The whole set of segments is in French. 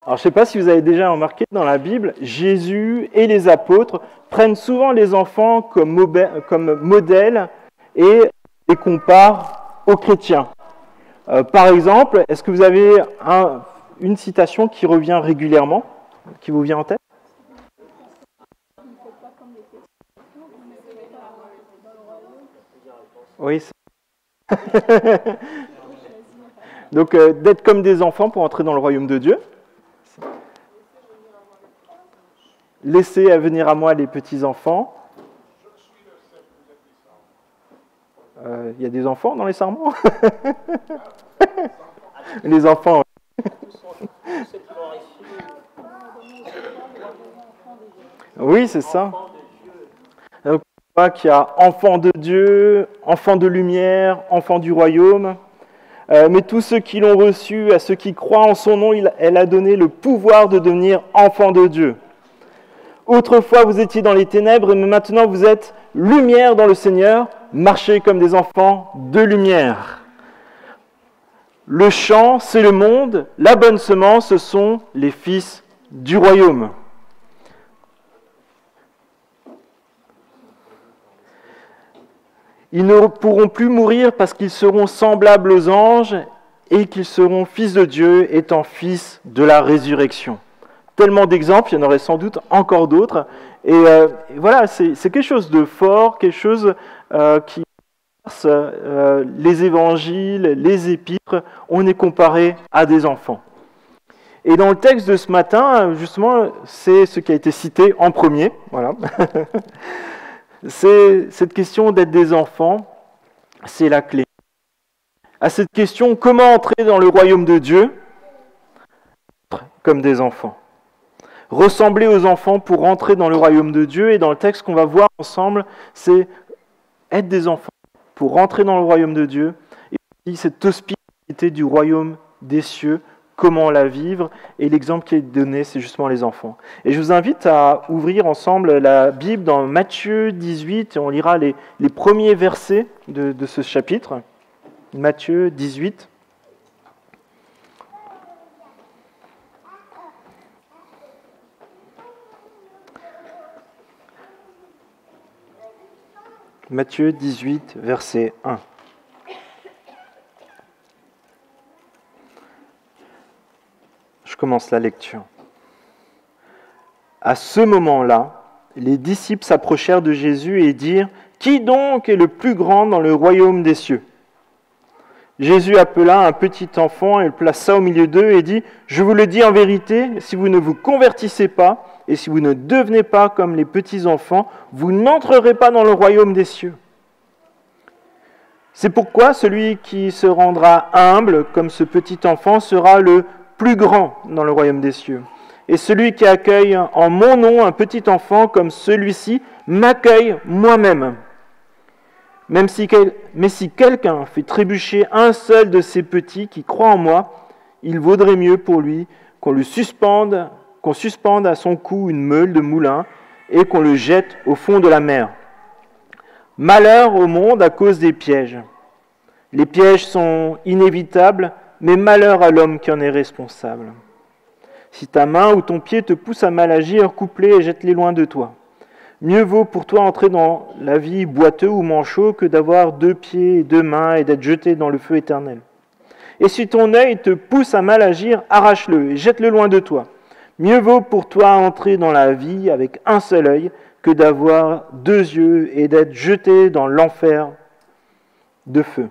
Alors, je ne sais pas si vous avez déjà remarqué, dans la Bible, Jésus et les apôtres prennent souvent les enfants comme modèle et les comparent aux chrétiens. Par exemple, est-ce que vous avez une citation qui revient régulièrement, qui vous vient en tête? Oui. Donc, d'être comme des enfants pour entrer dans le royaume de Dieu. Laissez venir à moi les petits-enfants. Il y a des enfants dans les sermons? Les enfants. Oui, c'est ça. Donc, on voit qu'il y a enfants de Dieu, enfants de lumière, enfants du royaume. Mais tous ceux qui l'ont reçu, à ceux qui croient en son nom, elle a donné le pouvoir de devenir enfants de Dieu. Autrefois, vous étiez dans les ténèbres, mais maintenant vous êtes lumière dans le Seigneur. Marchez comme des enfants de lumière. Le champ, c'est le monde. La bonne semence, ce sont les fils du royaume. Ils ne pourront plus mourir parce qu'ils seront semblables aux anges et qu'ils seront fils de Dieu, étant fils de la résurrection. Tellement d'exemples, il y en aurait sans doute encore d'autres. Et voilà, c'est quelque chose de fort, quelque chose qui passe les évangiles, les épîtres, on est comparé à des enfants. Et dans le texte de ce matin, justement, c'est ce qui a été cité en premier. Voilà. C'est cette question d'être des enfants, c'est la clé. À cette question, comment entrer dans le royaume de Dieu comme des enfants? Ressembler aux enfants pour entrer dans le royaume de Dieu. Et dans le texte qu'on va voir ensemble, c'est être des enfants pour rentrer dans le royaume de Dieu. Et aussi cette hospitalité du royaume des cieux, comment la vivre. Et l'exemple qui est donné, c'est justement les enfants. Et je vous invite à ouvrir ensemble la Bible dans Matthieu 18. Et on lira les premiers versets de ce chapitre. Matthieu 18. Matthieu 18, verset 1. Je commence la lecture. À ce moment-là, les disciples s'approchèrent de Jésus et dirent : « Qui donc est le plus grand dans le royaume des cieux ?» Jésus appela un petit enfant et le plaça au milieu d'eux et dit : « Je vous le dis en vérité, si vous ne vous convertissez pas, et si vous ne devenez pas comme les petits-enfants, vous n'entrerez pas dans le royaume des cieux. C'est pourquoi celui qui se rendra humble comme ce petit enfant sera le plus grand dans le royaume des cieux. Et celui qui accueille en mon nom un petit enfant comme celui-ci m'accueille moi-même. Mais si quelqu'un fait trébucher un seul de ces petits qui croient en moi, il vaudrait mieux pour lui qu'on suspende à son cou une meule de moulin et qu'on le jette au fond de la mer. Malheur au monde à cause des pièges. Les pièges sont inévitables, mais malheur à l'homme qui en est responsable. Si ta main ou ton pied te pousse à mal agir, coupe-les et jette-les loin de toi. Mieux vaut pour toi entrer dans la vie boiteux ou manchot que d'avoir 2 pieds et 2 mains et d'être jeté dans le feu éternel. Et si ton œil te pousse à mal agir, arrache-le et jette-le loin de toi. Mieux vaut pour toi entrer dans la vie avec un seul œil que d'avoir 2 yeux et d'être jeté dans l'enfer de feu.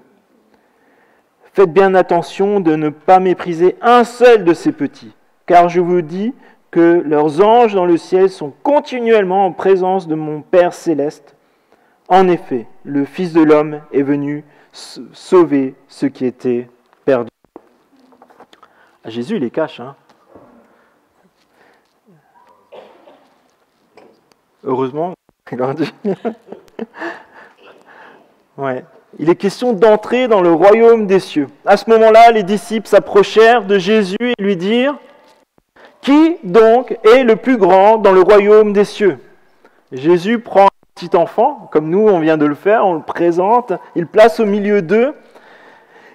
Faites bien attention de ne pas mépriser un seul de ces petits, car je vous dis que leurs anges dans le ciel sont continuellement en présence de mon Père céleste. En effet, le Fils de l'homme est venu sauver ceux qui étaient perdus. Jésus, il les cache, hein. Heureusement, il a dit. Ouais. Il est question d'entrer dans le royaume des cieux. À ce moment-là, les disciples s'approchèrent de Jésus et lui dirent : « Qui donc est le plus grand dans le royaume des cieux ?» Jésus prend un petit enfant, comme nous on vient de le faire, on le présente, il le place au milieu d'eux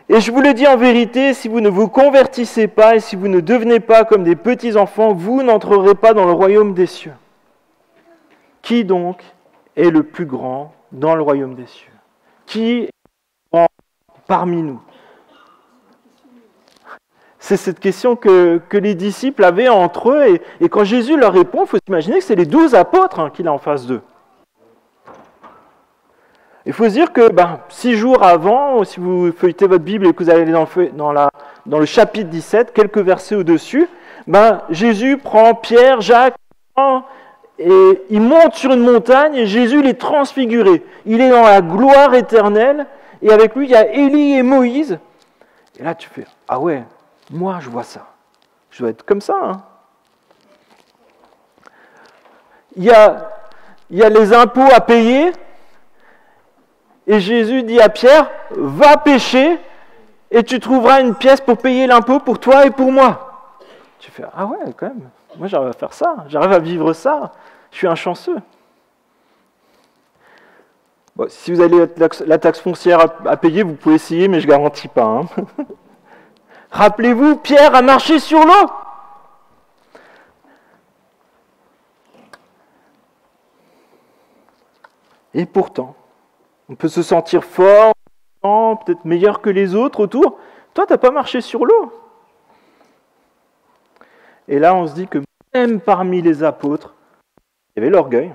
Et je vous le dis en vérité, si vous ne vous convertissez pas et si vous ne devenez pas comme des petits enfants, vous n'entrerez pas dans le royaume des cieux. Qui donc est le plus grand dans le royaume des cieux? Qui est le plus grand parmi nous? C'est cette question que les disciples avaient entre eux. Et quand Jésus leur répond, il faut s'imaginer que c'est les 12 apôtres qu'il a en face d'eux. Il faut se dire que 6 jours avant, si vous feuilletez votre Bible et que vous allez dans le chapitre 17, quelques versets au-dessus, Jésus prend Pierre, Jacques, et il monte sur une montagne et Jésus il est transfiguré. Il est dans la gloire éternelle et avec lui il y a Élie et Moïse. Et là tu fais, ah ouais, moi je vois ça. Je dois être comme ça. Hein. Il y a les impôts à payer. Et Jésus dit à Pierre, va pêcher et tu trouveras une pièce pour payer l'impôt pour toi et pour moi. Tu fais, ah ouais, quand même, moi j'arrive à faire ça, j'arrive à vivre ça, je suis un chanceux. Bon, si vous avez la taxe foncière à payer, vous pouvez essayer, mais je ne garantis pas. Hein. Rappelez-vous, Pierre a marché sur l'eau. Et pourtant, on peut se sentir fort, peut-être meilleur que les autres autour. Toi, tu n'as pas marché sur l'eau. Et là, on se dit que même parmi les apôtres, il y avait l'orgueil.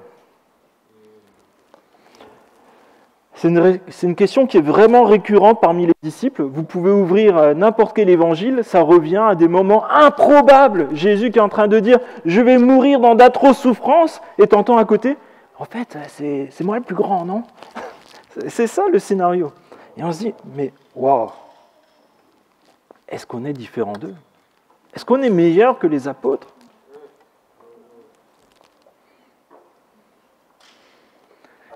C'est une question qui est vraiment récurrente parmi les disciples. Vous pouvez ouvrir n'importe quel évangile, ça revient à des moments improbables. Jésus qui est en train de dire « Je vais mourir dans d'atroces souffrances » et t'entends à côté « En fait, c'est moi le plus grand, non ?» C'est ça le scénario. Et on se dit, mais waouh, est-ce qu'on est différent d'eux? Est-ce qu'on est meilleur que les apôtres?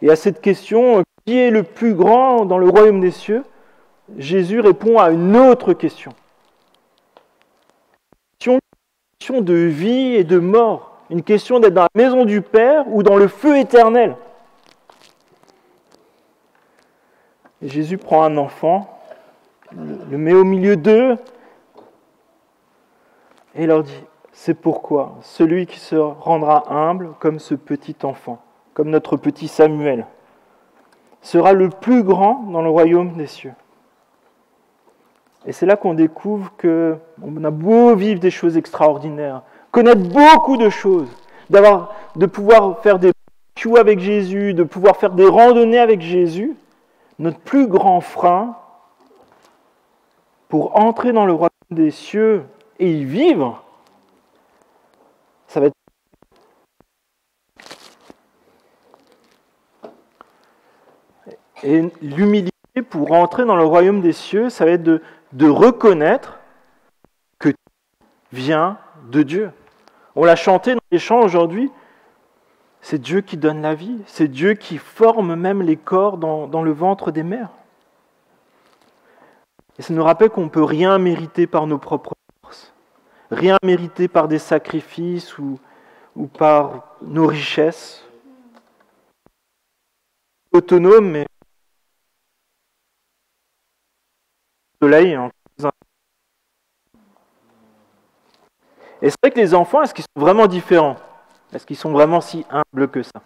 Et à cette question, qui est le plus grand dans le royaume des cieux? Jésus répond à une autre question. Une question de vie et de mort. Une question d'être dans la maison du Père ou dans le feu éternel. Et Jésus prend un enfant, le met au milieu d'eux et leur dit, c'est pourquoi celui qui se rendra humble comme ce petit enfant, comme notre petit Samuel, sera le plus grand dans le royaume des cieux. Et c'est là qu'on découvre qu'on a beau vivre des choses extraordinaires, connaître beaucoup de choses, de pouvoir faire des barbecues avec Jésus, de pouvoir faire des randonnées avec Jésus. Notre plus grand frein pour entrer dans le royaume des cieux et y vivre, ça va être et l'humilité pour entrer dans le royaume des cieux, ça va être de reconnaître que tout vient de Dieu. On l'a chanté dans les chants aujourd'hui. C'est Dieu qui donne la vie, c'est Dieu qui forme même les corps dans le ventre des mères. Et ça nous rappelle qu'on ne peut rien mériter par nos propres forces, rien mériter par des sacrifices ou par nos richesses. Autonome, mais soleil. Et c'est vrai que les enfants, est-ce qu'ils sont vraiment différents? Est-ce qu'ils sont vraiment si humbles que ça?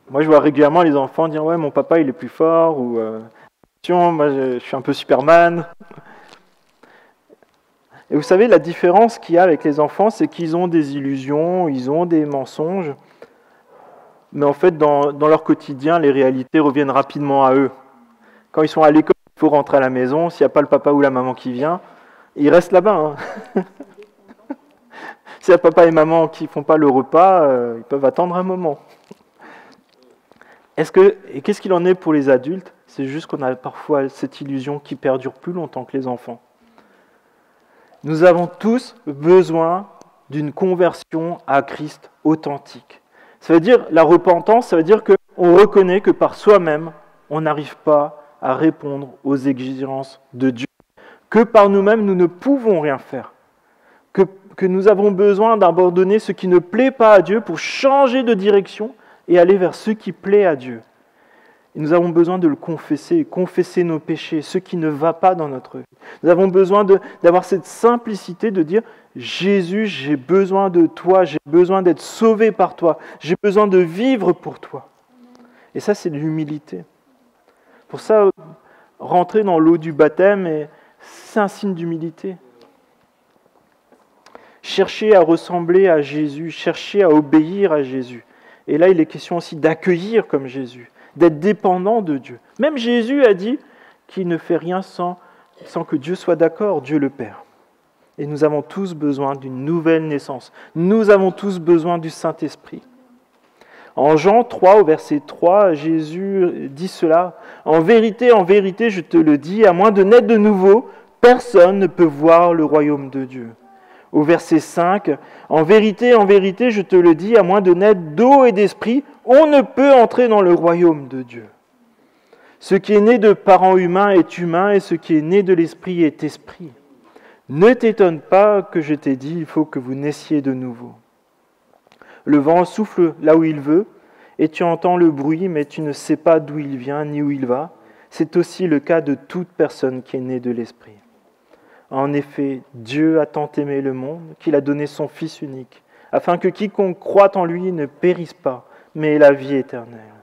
Moi, je vois régulièrement les enfants dire « Ouais, mon papa, il est plus fort » ou « Attention, moi, je suis un peu Superman ». Et vous savez, la différence qu'il y a avec les enfants, c'est qu'ils ont des illusions, ils ont des mensonges. Mais en fait, dans leur quotidien, les réalités reviennent rapidement à eux. Quand ils sont à l'école, il faut rentrer à la maison. S'il n'y a pas le papa ou la maman qui vient, ils restent là-bas. Hein. S'il y a papa et maman qui ne font pas le repas, ils peuvent attendre un moment. Et qu'est-ce qu'il en est pour les adultes? C'est juste qu'on a parfois cette illusion qui perdure plus longtemps que les enfants. Nous avons tous besoin d'une conversion à Christ authentique. Ça veut dire, la repentance, ça veut dire qu'on reconnaît que par soi-même, on n'arrive pas à répondre aux exigences de Dieu. Que par nous-mêmes, nous ne pouvons rien faire. Que nous avons besoin d'abandonner ce qui ne plaît pas à Dieu pour changer de direction et aller vers ce qui plaît à Dieu. Et nous avons besoin de le confesser, confesser nos péchés, ce qui ne va pas dans notre vie. Nous avons besoin d'avoir cette simplicité de dire « Jésus, j'ai besoin de toi, j'ai besoin d'être sauvé par toi, j'ai besoin de vivre pour toi. » Et ça, c'est de l'humilité. Pour ça, rentrer dans l'eau du baptême, c'est un signe d'humilité. Chercher à ressembler à Jésus, chercher à obéir à Jésus. Et là, il est question aussi d'accueillir comme Jésus, d'être dépendant de Dieu. Même Jésus a dit qu'il ne fait rien sans que Dieu soit d'accord, Dieu le Père. Et nous avons tous besoin d'une nouvelle naissance. Nous avons tous besoin du Saint-Esprit. En Jean 3, au verset 3, Jésus dit cela. « En vérité, je te le dis, à moins de naître de nouveau, personne ne peut voir le royaume de Dieu. » Au verset 5, « En vérité, je te le dis, à moins de naître d'eau et d'esprit, on ne peut entrer dans le royaume de Dieu. Ce qui est né de parents humains est humain, et ce qui est né de l'esprit est esprit. Ne t'étonne pas que je t'ai dit, il faut que vous naissiez de nouveau. Le vent souffle là où il veut, et tu entends le bruit, mais tu ne sais pas d'où il vient ni où il va. C'est aussi le cas de toute personne qui est née de l'esprit. En effet, Dieu a tant aimé le monde qu'il a donné son Fils unique, afin que quiconque croit en lui ne périsse pas, mais ait la vie éternelle. »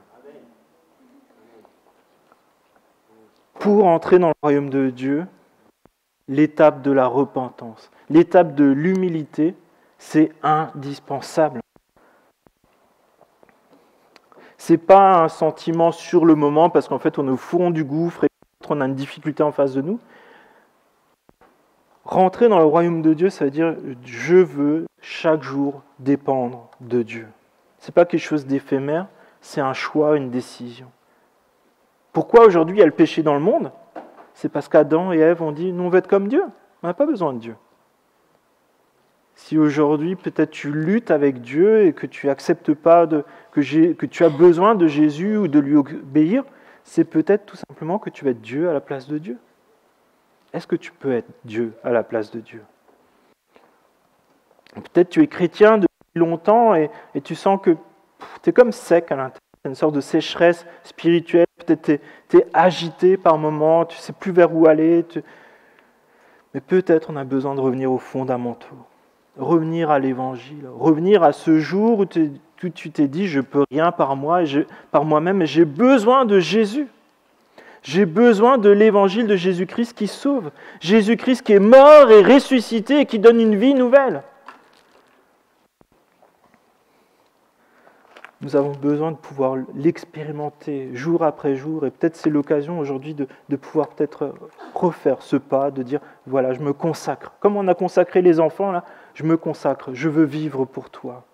Pour entrer dans le royaume de Dieu, l'étape de la repentance, l'étape de l'humilité, c'est indispensable. Ce n'est pas un sentiment sur le moment parce qu'en fait on est au fond du gouffre et on a une difficulté en face de nous. Rentrer dans le royaume de Dieu, ça veut dire je veux chaque jour dépendre de Dieu. Ce n'est pas quelque chose d'éphémère, c'est un choix, une décision. Pourquoi aujourd'hui il y a le péché dans le monde ? C'est parce qu'Adam et Ève ont dit nous on veut être comme Dieu, on n'a pas besoin de Dieu. Si aujourd'hui peut-être tu luttes avec Dieu et que tu n'acceptes pas que tu as besoin de Jésus ou de lui obéir, c'est peut-être tout simplement que tu vas être Dieu à la place de Dieu. Est-ce que tu peux être Dieu à la place de Dieu ? Peut-être tu es chrétien depuis longtemps et tu sens que tu es comme sec à l'intérieur. C'est une sorte de sécheresse spirituelle. Peut-être tu es agité par moments, tu ne sais plus vers où aller. Mais peut-être on a besoin de revenir aux fondamentaux. Revenir à l'évangile, revenir à ce jour où tu t'es dit je ne peux rien par moi-même, mais j'ai besoin de Jésus. J'ai besoin de l'évangile de Jésus-Christ qui sauve. Jésus-Christ qui est mort et ressuscité et qui donne une vie nouvelle. Nous avons besoin de pouvoir l'expérimenter jour après jour et peut-être c'est l'occasion aujourd'hui de pouvoir peut-être refaire ce pas, de dire voilà, je me consacre. Comme on a consacré les enfants, là, je me consacre, je veux vivre pour toi.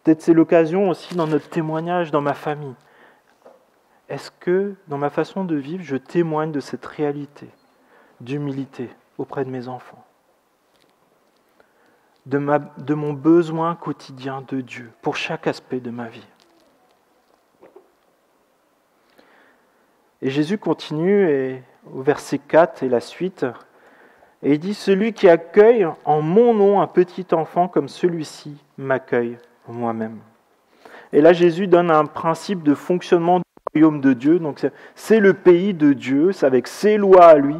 Peut-être c'est l'occasion aussi dans notre témoignage, dans ma famille. Est-ce que dans ma façon de vivre, je témoigne de cette réalité d'humilité auprès de mes enfants ? De mon besoin quotidien de Dieu pour chaque aspect de ma vie. Et Jésus continue au verset 4 et la suite, et il dit « Celui qui accueille en mon nom un petit enfant comme celui-ci m'accueille moi-même. » Et là Jésus donne un principe de fonctionnement du royaume de Dieu, donc c'est le pays de Dieu, c'est avec ses lois à lui,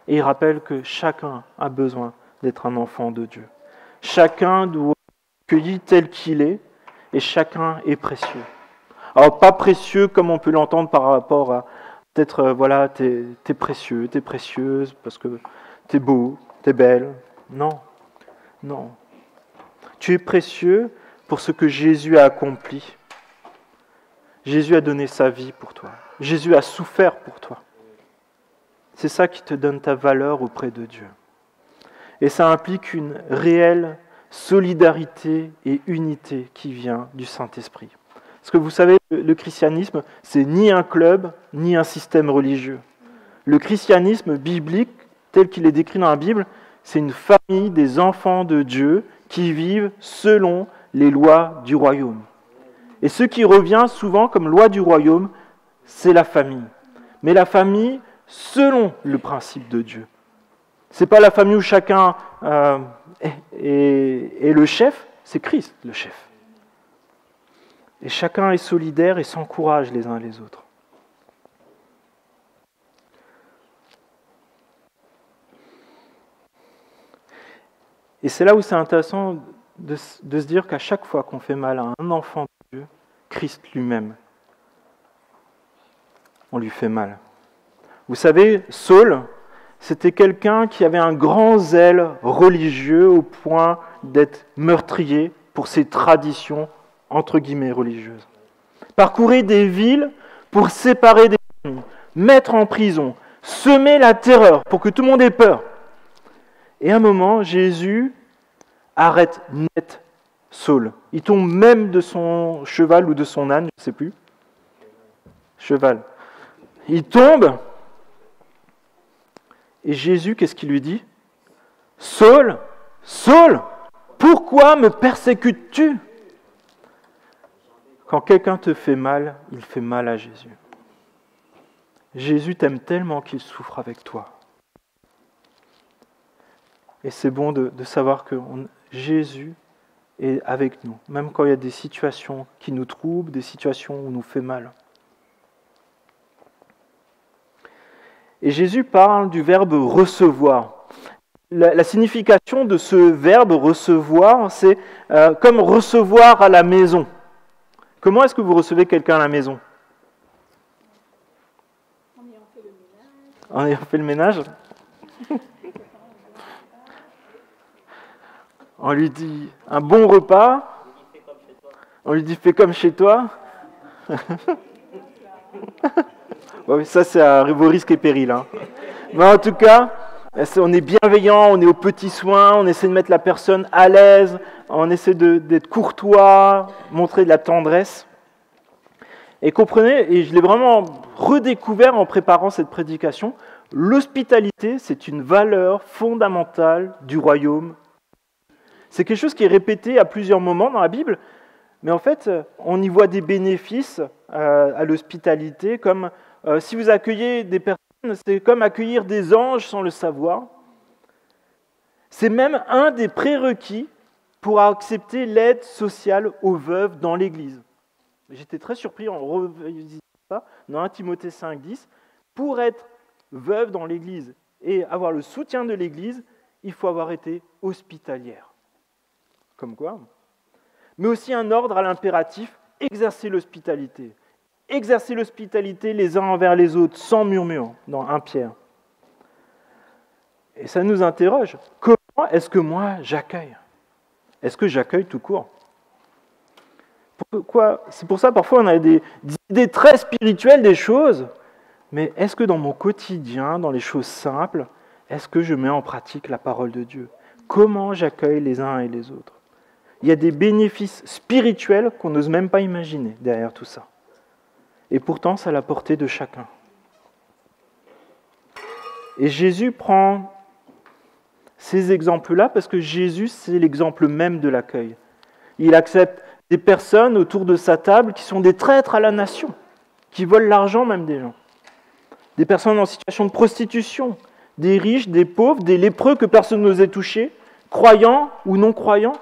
et il rappelle que chacun a besoin d'être un enfant de Dieu. Chacun doit être accueilli tel qu'il est, et chacun est précieux. Alors pas précieux comme on peut l'entendre par rapport à peut-être voilà, t'es précieux, t'es précieuse parce que t'es beau, t'es belle. Non, non. Tu es précieux pour ce que Jésus a accompli. Jésus a donné sa vie pour toi. Jésus a souffert pour toi. C'est ça qui te donne ta valeur auprès de Dieu. Et ça implique une réelle solidarité et unité qui vient du Saint-Esprit. Parce que vous savez, le christianisme, c'est ni un club, ni un système religieux. Le christianisme biblique, tel qu'il est décrit dans la Bible, c'est une famille des enfants de Dieu qui vivent selon les lois du royaume. Et ce qui revient souvent comme loi du royaume, c'est la famille. Mais la famille selon le principe de Dieu. Ce n'est pas la famille où chacun est le chef, c'est Christ le chef. Et chacun est solidaire et s'encourage les uns les autres. Et c'est là où c'est intéressant de se dire qu'à chaque fois qu'on fait mal à un enfant de Dieu, Christ lui-même, on lui fait mal. Vous savez, Saul, c'était quelqu'un qui avait un grand zèle religieux au point d'être meurtrier pour ses traditions, entre guillemets, religieuses. Parcourir des villes pour séparer des familles, mettre en prison, semer la terreur pour que tout le monde ait peur. Et à un moment, Jésus arrête net Saul. Il tombe même de son cheval ou de son âne, je ne sais plus. Cheval. Il tombe. Et Jésus, qu'est-ce qu'il lui dit ? Saul, Saul, pourquoi me persécutes-tu ? Quand quelqu'un te fait mal, il fait mal à Jésus. Jésus t'aime tellement qu'il souffre avec toi. Et c'est bon de savoir que Jésus est avec nous, même quand il y a des situations qui nous troublent, des situations où nous fait mal. Et Jésus parle du verbe recevoir. La signification de ce verbe recevoir, c'est comme recevoir à la maison. Comment est-ce que vous recevez quelqu'un à la maison ? En ayant fait le ménage. On lui dit un bon repas. On lui dit fais comme chez toi. Bon, ça c'est à vos risques et périls. Hein. Mais en tout cas, on est bienveillant, on est aux petits soins, on essaie de mettre la personne à l'aise, on essaie d'être courtois, montrer de la tendresse. Et comprenez, et je l'ai vraiment redécouvert en préparant cette prédication, l'hospitalité, c'est une valeur fondamentale du royaume. C'est quelque chose qui est répété à plusieurs moments dans la Bible, mais en fait, on y voit des bénéfices à l'hospitalité, comme si vous accueillez des personnes, c'est comme accueillir des anges sans le savoir. C'est même un des prérequis pour accepter l'aide sociale aux veuves dans l'Église. J'étais très surpris en revisitant ça dans 1 Timothée 5,10. Pour être veuve dans l'Église et avoir le soutien de l'Église, il faut avoir été hospitalière. Comme quoi. Mais aussi un ordre à l'impératif, exercer l'hospitalité. Exercer l'hospitalité les uns envers les autres, sans murmure, dans 1 Pierre. Et ça nous interroge. Comment est-ce que moi j'accueille ? Est-ce que j'accueille tout court ? Pourquoi ? C'est pour ça parfois on a des idées très spirituelles des choses, mais est-ce que dans mon quotidien, dans les choses simples, est-ce que je mets en pratique la parole de Dieu ? Comment j'accueille les uns et les autres ? Il y a des bénéfices spirituels qu'on n'ose même pas imaginer derrière tout ça. Et pourtant, c'est à la portée de chacun. Et Jésus prend ces exemples-là parce que Jésus, c'est l'exemple même de l'accueil. Il accepte des personnes autour de sa table qui sont des traîtres à la nation, qui volent l'argent même des gens. Des personnes en situation de prostitution, des riches, des pauvres, des lépreux que personne n'osait toucher, croyants ou non croyants.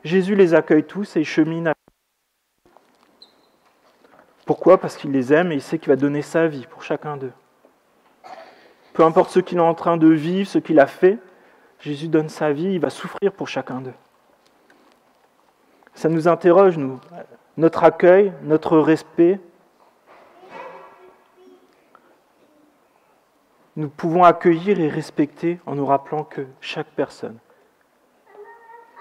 Jésus les accueille tous et il chemine avec eux. Pourquoi ? Parce qu'il les aime et il sait qu'il va donner sa vie pour chacun d'eux. Peu importe ce qu'il est en train de vivre, ce qu'il a fait, Jésus donne sa vie, il va souffrir pour chacun d'eux. Ça nous interroge, nous, notre accueil, notre respect. Nous pouvons accueillir et respecter en nous rappelant que chaque personne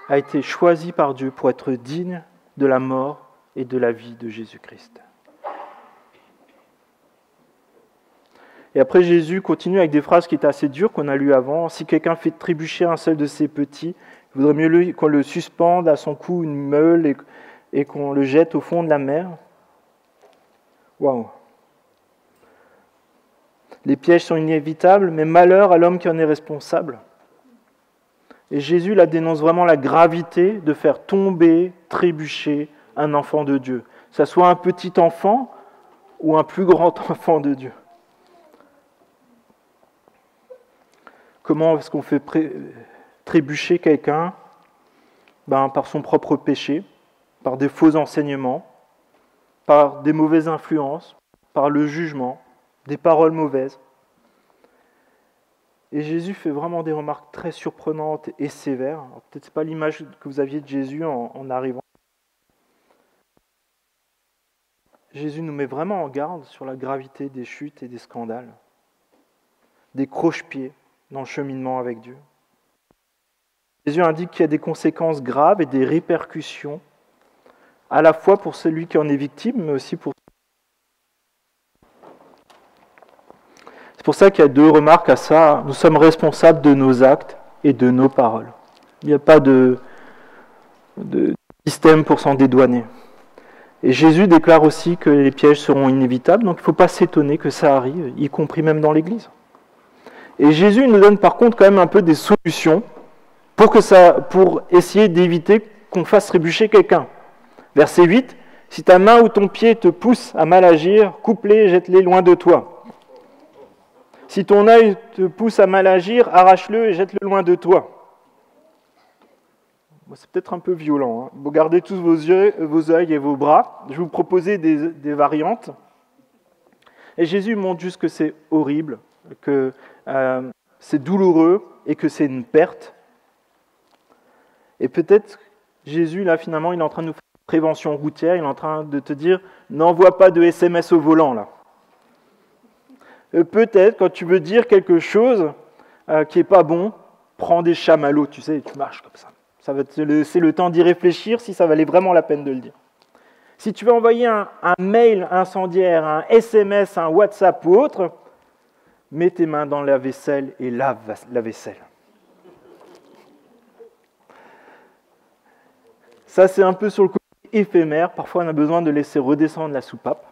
a été choisie par Dieu pour être digne de la mort et de la vie de Jésus-Christ. Et après, Jésus continue avec des phrases qui étaient assez dures, qu'on a lues avant. Si quelqu'un fait trébucher un seul de ses petits, il vaudrait mieux qu'on le suspende à son cou une meule et qu'on le jette au fond de la mer. Waouh! Les pièges sont inévitables, mais malheur à l'homme qui en est responsable. Et Jésus la dénonce vraiment la gravité de faire tomber, trébucher un enfant de Dieu. Que ce soit un petit enfant ou un plus grand enfant de Dieu. Comment est-ce qu'on fait trébucher quelqu'un ? Par son propre péché, par des faux enseignements, par des mauvaises influences, par le jugement, des paroles mauvaises. Et Jésus fait vraiment des remarques très surprenantes et sévères. Alors, peut-être ce n'est pas l'image que vous aviez de Jésus en arrivant. Jésus nous met vraiment en garde sur la gravité des chutes et des scandales, des croche-pieds dans le cheminement avec Dieu. Jésus indique qu'il y a des conséquences graves et des répercussions, à la fois pour celui qui en est victime, mais aussi pour... C'est pour ça qu'il y a deux remarques à ça. Nous sommes responsables de nos actes et de nos paroles. Il n'y a pas de système pour s'en dédouaner. Et Jésus déclare aussi que les pièges seront inévitables, donc il ne faut pas s'étonner que ça arrive, y compris même dans l'Église. Et Jésus nous donne par contre quand même un peu des solutions pour essayer d'éviter qu'on fasse trébucher quelqu'un. Verset 8, « Si ta main ou ton pied te pousse à mal agir, coupe-les et jette-les loin de toi. Si ton œil te pousse à mal agir, arrache-le et jette-le loin de toi. » C'est peut-être un peu violent. Vous gardez tous vos yeux et vos bras. Je vais vous proposer des variantes. Et Jésus montre juste que c'est horrible, que c'est douloureux et que c'est une perte. Et peut-être Jésus, là, finalement, il est en train de nous faire une prévention routière. Il est en train de te dire, n'envoie pas de SMS au volant, là. Peut-être, quand tu veux dire quelque chose qui n'est pas bon, prends des chamallows, tu sais, tu marches comme ça. Ça va te laisser le temps d'y réfléchir si ça valait vraiment la peine de le dire. Si tu veux envoyer un mail incendiaire, un SMS, un WhatsApp ou autre, mets tes mains dans la vaisselle et lave la vaisselle. Ça, c'est un peu sur le côté éphémère. Parfois, on a besoin de laisser redescendre la soupape.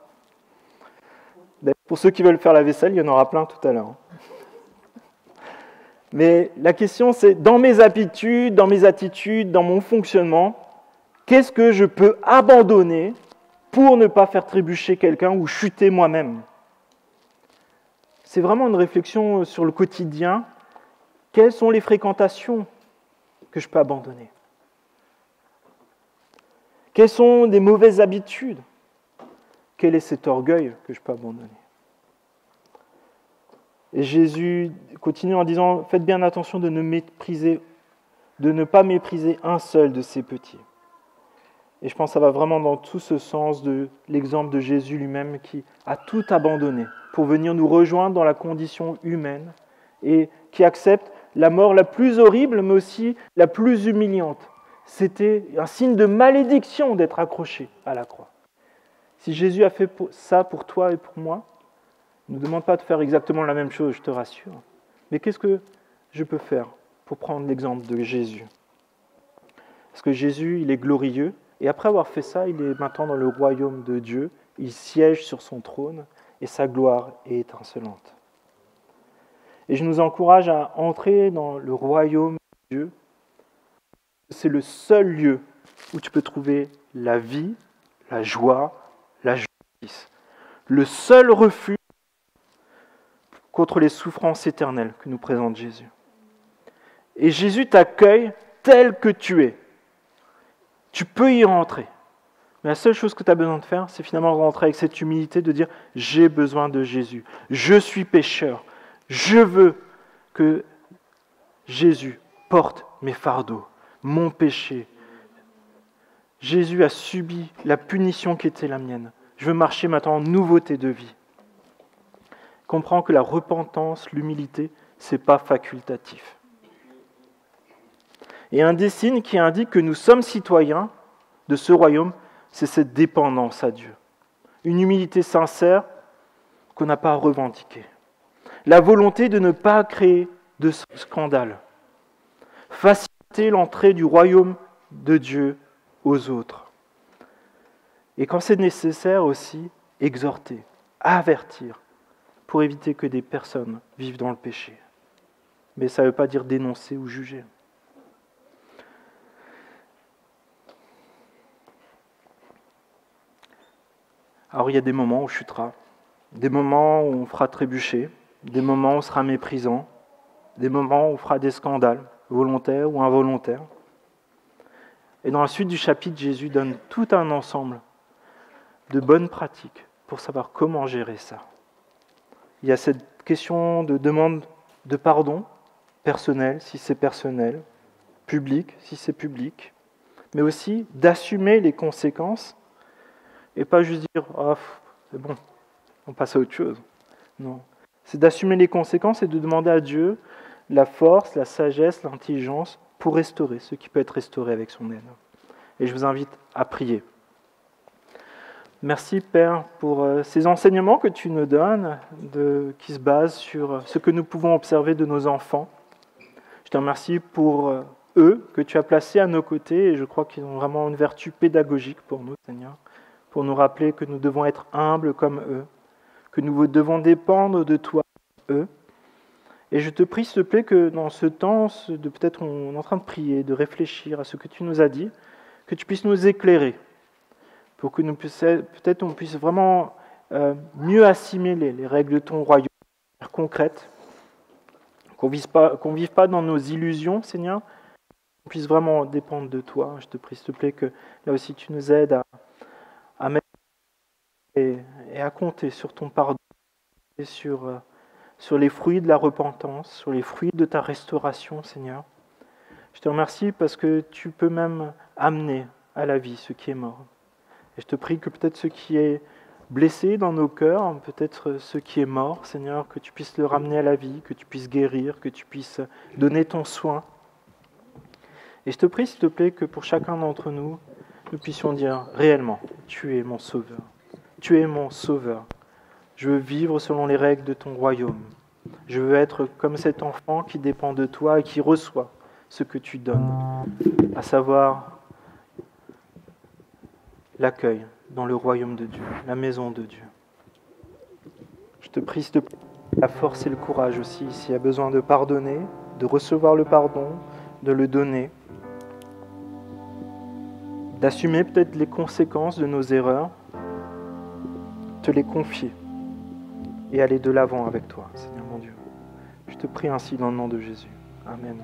Pour ceux qui veulent faire la vaisselle, il y en aura plein tout à l'heure. Mais la question, c'est dans mes habitudes, dans mes attitudes, dans mon fonctionnement, qu'est-ce que je peux abandonner pour ne pas faire trébucher quelqu'un ou chuter moi-même? C'est vraiment une réflexion sur le quotidien. Quelles sont les fréquentations que je peux abandonner? Quelles sont des mauvaises habitudes? Quel est cet orgueil que je peux abandonner? Et Jésus continue en disant, faites bien attention de ne pas mépriser un seul de ces petits. Et je pense que ça va vraiment dans tout ce sens de l'exemple de Jésus lui-même qui a tout abandonné pour venir nous rejoindre dans la condition humaine et qui accepte la mort la plus horrible mais aussi la plus humiliante. C'était un signe de malédiction d'être accroché à la croix. Si Jésus a fait ça pour toi et pour moi, il ne nous demande pas de faire exactement la même chose, je te rassure. Mais qu'est-ce que je peux faire pour prendre l'exemple de Jésus? Parce que Jésus, il est glorieux, et après avoir fait ça, il est maintenant dans le royaume de Dieu, il siège sur son trône, et sa gloire est étincelante. Et je nous encourage à entrer dans le royaume de Dieu. C'est le seul lieu où tu peux trouver la vie, la joie, la justice. Le seul refuge contre les souffrances éternelles que nous présente Jésus. Et Jésus t'accueille tel que tu es. Tu peux y rentrer. Mais la seule chose que tu as besoin de faire, c'est finalement rentrer avec cette humilité de dire « J'ai besoin de Jésus. Je suis pécheur. Je veux que Jésus porte mes fardeaux, mon péché. Jésus a subi la punition qui était la mienne. Je veux marcher maintenant en nouveauté de vie. » Comprends que la repentance, l'humilité, ce n'est pas facultatif. Et un des signes qui indique que nous sommes citoyens de ce royaume, c'est cette dépendance à Dieu. Une humilité sincère qu'on n'a pas à revendiquer. La volonté de ne pas créer de scandale. Faciliter l'entrée du royaume de Dieu aux autres. Et quand c'est nécessaire aussi, exhorter, avertir, pour éviter que des personnes vivent dans le péché. Mais ça ne veut pas dire dénoncer ou juger. Alors il y a des moments où on chutera, des moments où on fera trébucher, des moments où on sera méprisant, des moments où on fera des scandales, volontaires ou involontaires. Et dans la suite du chapitre, Jésus donne tout un ensemble de bonnes pratiques pour savoir comment gérer ça. Il y a cette question de demande de pardon, personnel, si c'est personnel, public, si c'est public, mais aussi d'assumer les conséquences et pas juste dire « Ah, c'est bon, on passe à autre chose ». Non, c'est d'assumer les conséquences et de demander à Dieu la force, la sagesse, l'intelligence pour restaurer ce qui peut être restauré avec son aide. Et je vous invite à prier. Merci Père pour ces enseignements que tu nous donnes, qui se basent sur ce que nous pouvons observer de nos enfants. Je te remercie pour eux que tu as placés à nos côtés et je crois qu'ils ont vraiment une vertu pédagogique pour nous, Seigneur, pour nous rappeler que nous devons être humbles comme eux, que nous devons dépendre de toi, eux. Et je te prie, s'il te plaît, que dans ce temps, peut-être on est en train de prier, de réfléchir à ce que tu nous as dit, que tu puisses nous éclairer, pour que nous peut-être on puisse vraiment mieux assimiler les règles de ton royaume, concrètes, qu'on ne vive pas dans nos illusions, Seigneur, qu'on puisse vraiment dépendre de toi. Je te prie, s'il te plaît, que là aussi tu nous aides à mettre et à compter sur ton pardon et sur les fruits de la repentance, sur les fruits de ta restauration, Seigneur. Je te remercie parce que tu peux même amener à la vie ce qui est mort. Et je te prie que peut-être ce qui est blessé dans nos cœurs, peut-être ce qui est mort, Seigneur, que tu puisses le ramener à la vie, que tu puisses guérir, que tu puisses donner ton soin. Et je te prie, s'il te plaît, que pour chacun d'entre nous, nous puissions dire réellement, tu es mon sauveur. Tu es mon sauveur. Je veux vivre selon les règles de ton royaume. Je veux être comme cet enfant qui dépend de toi et qui reçoit ce que tu donnes, à savoir l'accueil dans le royaume de Dieu, la maison de Dieu. Je te prie, s'il te plaît, la force et le courage aussi, s'il y a besoin de pardonner, de recevoir le pardon, de le donner, d'assumer peut-être les conséquences de nos erreurs, te les confier et aller de l'avant avec toi, Seigneur mon Dieu. Je te prie ainsi dans le nom de Jésus. Amen.